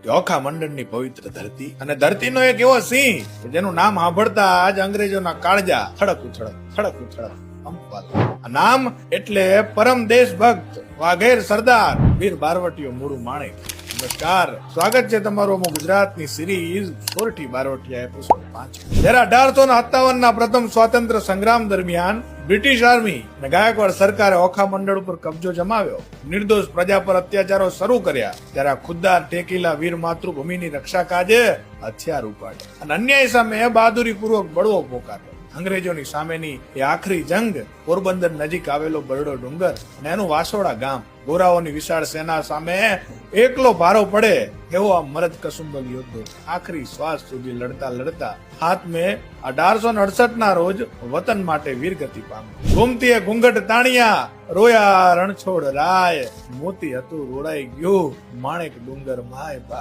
કે ઓખા મંડળની પવિત્ર ધરતી અને ધરતીનો એક એવો સિંહ કે જેનું નામ સાંભળતા આજ અંગ્રેજોના કાળજા થડક ઉથડક કંપવાલા. આ નામ એટલે પરમ દેશભક્ત વાઘેર સરદાર વીર બારવટીયો મૂળું માણેક. નમસ્કાર, સ્વાગત છે તમારું ગુજરાતની સિરીઝ સોરઠી બારવટીયા એપિસોડ 5. જ્યારે 1857 ના પ્રથમ સ્વાતંત્ર્ય સંગ્રામ દરમિયાન બ્રિટિશ આર્મી અને ગાયકવાડ સરકારે ઓખા મંડળ ઉપર કબજો જમાવ્યો, નિર્દોષ પ્રજા પર અત્યાચારો શરૂ કર્યા, ત્યારે આ ખુદ્દાર ટેકીલા વીર માતૃભૂમિની રક્ષા કાજે હથિયાર ઉપાડ્યા અને અન્યાય સામે બહાદુરી પૂર્વક બળવો પોકાર્યો. અંગ્રેજોની સામેની એ આખરી જંગ પોરબંદર નજીક આવેલો બરડો ડુંગર અને એનું વાસોડા ગામ, ગોરાઓની વિશાળ સેના સામે એકલો ભારો પડે એવો આ મરદ કસુંબલ યોદ્ધો આખરી શ્વાસ સુધી લડતા હાથ મે 1868 ના રોજ વતન માટે વીરગતિ પામ્યો. ઘૂમતીએ ઘૂંઘટ તાણિયા, રોયા રણછોડ રાય, મોતી હતું રોડાઈ ગયું માણેક ડુંગર માય બા.